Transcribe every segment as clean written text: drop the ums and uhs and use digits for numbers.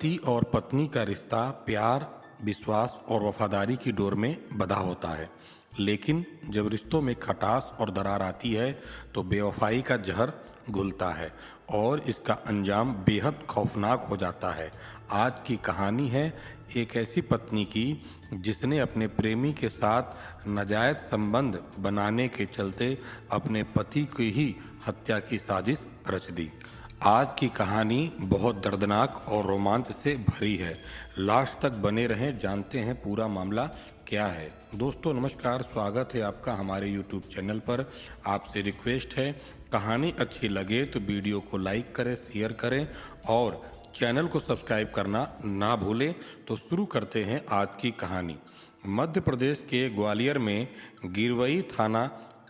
पति और पत्नी का रिश्ता प्यार, विश्वास और वफादारी की डोर में बंधा होता है। लेकिन जब रिश्तों में खटास और दरार आती है तो बेवफाई का जहर घुलता है और इसका अंजाम बेहद खौफनाक हो जाता है। आज की कहानी है एक ऐसी पत्नी की जिसने अपने प्रेमी के साथ नाजायज संबंध बनाने के चलते अपने पति की ही हत्या की साजिश रच दी। आज की कहानी बहुत दर्दनाक और रोमांच से भरी है। लास्ट तक बने रहें, जानते हैं पूरा मामला क्या है। दोस्तों नमस्कार, स्वागत है आपका हमारे YouTube चैनल पर। आपसे रिक्वेस्ट है, कहानी अच्छी लगे तो वीडियो को लाइक करें, शेयर करें और चैनल को सब्सक्राइब करना ना भूलें। तो शुरू करते हैं आज की कहानी। मध्य प्रदेश के ग्वालियर में गिरवई थाना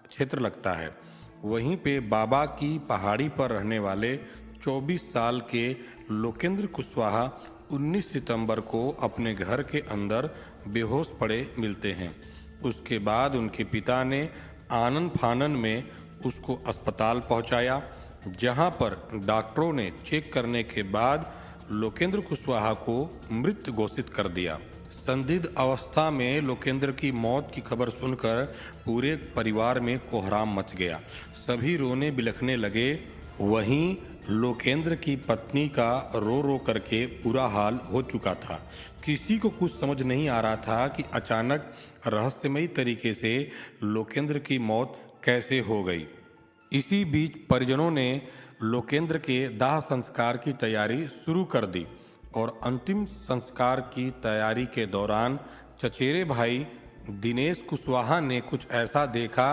क्षेत्र लगता है। वहीं पे बाबा की पहाड़ी पर रहने वाले 24 साल के लोकेंद्र कुशवाहा 19 सितंबर को अपने घर के अंदर बेहोश पड़े मिलते हैं। उसके बाद उनके पिता ने आनन फानन में उसको अस्पताल पहुंचाया, जहां पर डॉक्टरों ने चेक करने के बाद लोकेंद्र कुशवाहा को मृत घोषित कर दिया। संदिग्ध अवस्था में लोकेंद्र की मौत की खबर सुनकर पूरे परिवार में कोहराम मच गया। सभी रोने बिलखने लगे। वहीं लोकेंद्र की पत्नी का रो रो करके बुरा हाल हो चुका था। किसी को कुछ समझ नहीं आ रहा था कि अचानक रहस्यमयी तरीके से लोकेंद्र की मौत कैसे हो गई। इसी बीच परिजनों ने लोकेंद्र के दाह संस्कार की तैयारी शुरू कर दी और अंतिम संस्कार की तैयारी के दौरान चचेरे भाई दिनेश कुशवाहा ने कुछ ऐसा देखा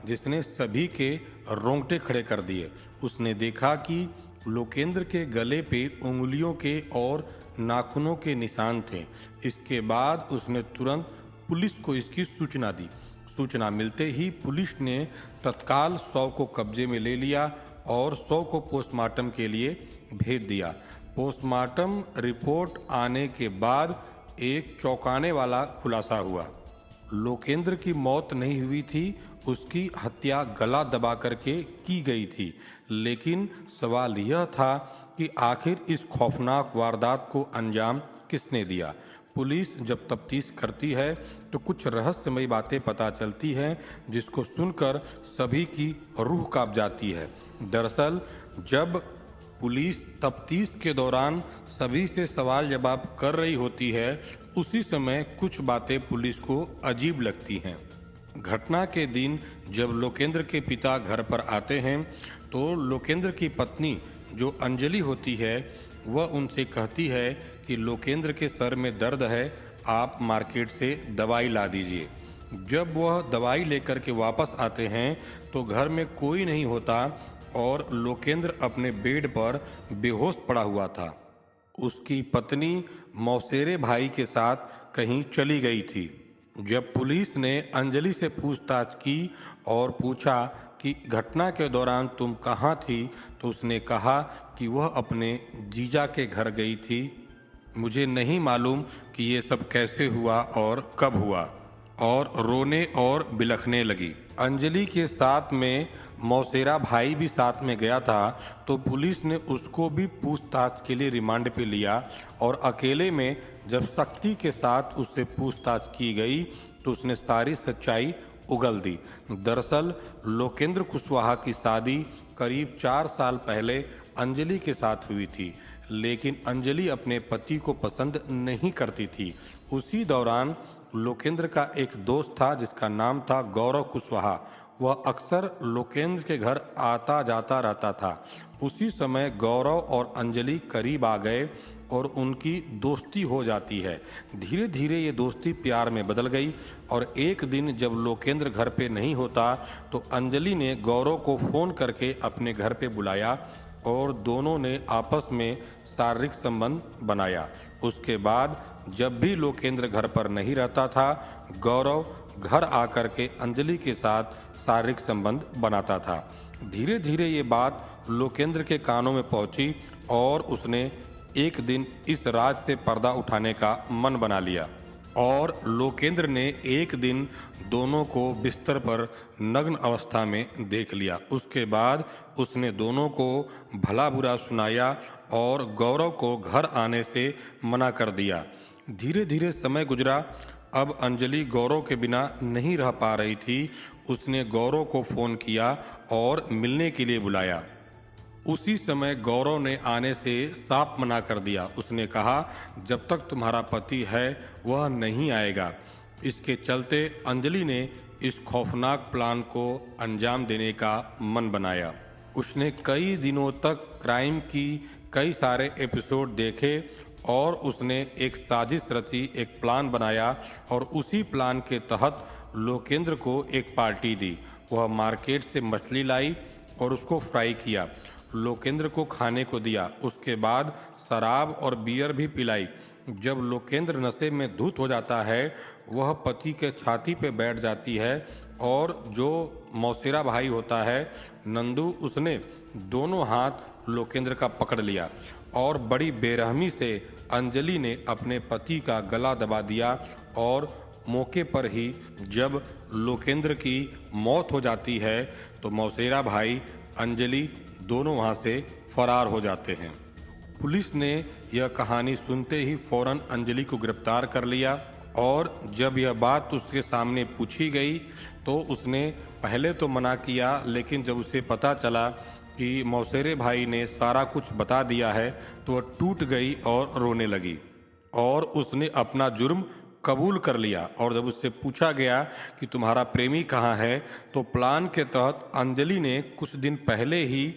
जिसने सभी के रोंगटे खड़े कर दिए। उसने देखा कि लोकेंद्र के गले पे उंगलियों के और नाखूनों के निशान थे। इसके बाद उसने तुरंत पुलिस को इसकी सूचना दी। सूचना मिलते ही पुलिस ने तत्काल शव को कब्जे में ले लिया और शव को पोस्टमार्टम के लिए भेज दिया। पोस्टमार्टम रिपोर्ट आने के बाद एक चौंकाने वाला खुलासा हुआ। लोकेंद्र की मौत नहीं हुई थी, उसकी हत्या गला दबा करके की गई थी। लेकिन सवाल यह था कि आखिर इस खौफनाक वारदात को अंजाम किसने दिया। पुलिस जब तफ्तीश करती है तो कुछ रहस्यमयी बातें पता चलती हैं जिसको सुनकर सभी की रूह कांप जाती है। दरअसल जब पुलिस तफ्तीश के दौरान सभी से सवाल जवाब कर रही होती है, उसी समय कुछ बातें पुलिस को अजीब लगती हैं। घटना के दिन जब लोकेंद्र के पिता घर पर आते हैं तो लोकेंद्र की पत्नी जो अंजलि होती है वह उनसे कहती है कि लोकेंद्र के सर में दर्द है, आप मार्केट से दवाई ला दीजिए। जब वह दवाई लेकर के वापस आते हैं तो घर में कोई नहीं होता और लोकेंद्र अपने बेड पर बेहोश पड़ा हुआ था। उसकी पत्नी मौसेरे भाई के साथ कहीं चली गई थी। जब पुलिस ने अंजलि से पूछताछ की और पूछा कि घटना के दौरान तुम कहाँ थी, तो उसने कहा कि वह अपने जीजा के घर गई थी। मुझे नहीं मालूम कि ये सब कैसे हुआ और कब हुआ, और रोने और बिलखने लगी। अंजलि के साथ में मौसेरा भाई भी साथ में गया था, तो पुलिस ने उसको भी पूछताछ के लिए रिमांड पे लिया और अकेले में जब सख्ती के साथ उससे पूछताछ की गई तो उसने सारी सच्चाई उगल दी। दरअसल लोकेंद्र कुशवाहा की शादी करीब 4 साल पहले अंजलि के साथ हुई थी, लेकिन अंजलि अपने पति को पसंद नहीं करती थी। उसी दौरान लोकेंद्र का एक दोस्त था जिसका नाम था गौरव कुशवाहा। वह अक्सर लोकेंद्र के घर आता जाता रहता था। उसी समय गौरव और अंजलि करीब आ गए और उनकी दोस्ती हो जाती है। धीरे धीरे ये दोस्ती प्यार में बदल गई और एक दिन जब लोकेंद्र घर पे नहीं होता तो अंजलि ने गौरव को फ़ोन करके अपने घर पे बुलाया और दोनों ने आपस में शारीरिक संबंध बनाया। उसके बाद जब भी लोकेंद्र घर पर नहीं रहता था, गौरव घर आकर के अंजलि के साथ शारीरिक संबंध बनाता था। धीरे धीरे ये बात लोकेंद्र के कानों में पहुंची और उसने एक दिन इस राज से पर्दा उठाने का मन बना लिया और लोकेंद्र ने एक दिन दोनों को बिस्तर पर नग्न अवस्था में देख लिया। उसके बाद उसने दोनों को भला बुरा सुनाया और गौरव को घर आने से मना कर दिया। धीरे धीरे समय गुजरा। अब अंजलि गौरव के बिना नहीं रह पा रही थी। उसने गौरव को फ़ोन किया और मिलने के लिए बुलाया। उसी समय गौरव ने आने से साफ मना कर दिया। उसने कहा, जब तक तुम्हारा पति है वह नहीं आएगा। इसके चलते अंजलि ने इस खौफनाक प्लान को अंजाम देने का मन बनाया। उसने कई दिनों तक क्राइम की कई सारे एपिसोड देखे और उसने एक साजिश रची, एक प्लान बनाया और उसी प्लान के तहत लोकेंद्र को एक पार्टी दी। वह मार्केट से मछली लाई और उसको फ्राई किया, लोकेंद्र को खाने को दिया। उसके बाद शराब और बियर भी पिलाई। जब लोकेंद्र नशे में धुत हो जाता है, वह पति के छाती पे बैठ जाती है और जो मौसेरा भाई होता है नंदू, उसने दोनों हाथ लोकेंद्र का पकड़ लिया और बड़ी बेरहमी से अंजलि ने अपने पति का गला दबा दिया और मौके पर ही जब लोकेंद्र की मौत हो जाती है तो मौसेरा भाई, अंजलि दोनों वहां से फरार हो जाते हैं। पुलिस ने यह कहानी सुनते ही फौरन अंजलि को गिरफ्तार कर लिया और जब यह बात उसके सामने पूछी गई तो उसने पहले तो मना किया, लेकिन जब उसे पता चला कि मौसेरे भाई ने सारा कुछ बता दिया है तो वह टूट गई और रोने लगी और उसने अपना जुर्म कबूल कर लिया। और जब उससे पूछा गया कि तुम्हारा प्रेमी कहाँ है, तो प्लान के तहत अंजलि ने कुछ दिन पहले ही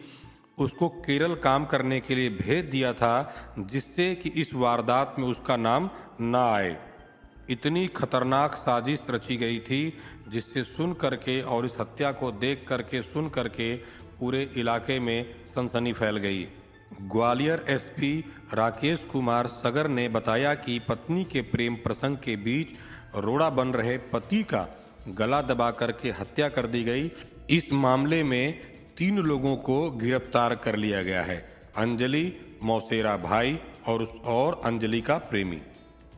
उसको केरल काम करने के लिए भेज दिया था, जिससे कि इस वारदात में उसका नाम ना आए। इतनी खतरनाक साजिश रची गई थी जिससे सुन करके और इस हत्या को देख करके सुन करके पूरे इलाके में सनसनी फैल गई। ग्वालियर एसपी राकेश कुमार सगर ने बताया कि पत्नी के प्रेम प्रसंग के बीच रोड़ा बन रहे पति का गला दबा करके हत्या कर दी गई। इस मामले में 3 लोगों को गिरफ्तार कर लिया गया है, अंजलि, मौसेरा भाई और अंजलि का प्रेमी।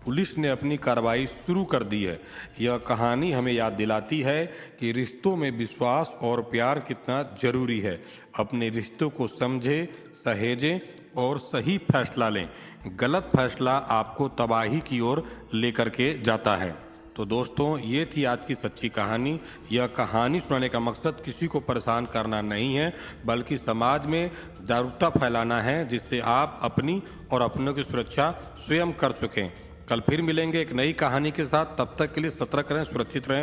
पुलिस ने अपनी कार्रवाई शुरू कर दी है। यह कहानी हमें याद दिलाती है कि रिश्तों में विश्वास और प्यार कितना जरूरी है। अपने रिश्तों को समझें, सहेजें और सही फैसला लें। गलत फैसला आपको तबाही की ओर लेकर के जाता है। तो दोस्तों, ये थी आज की सच्ची कहानी। यह कहानी सुनाने का मकसद किसी को परेशान करना नहीं है, बल्कि समाज में जागरूकता फैलाना है, जिससे आप अपनी और अपनों की सुरक्षा स्वयं कर सकें। कल फिर मिलेंगे एक नई कहानी के साथ। तब तक के लिए सतर्क रहें, सुरक्षित रहें।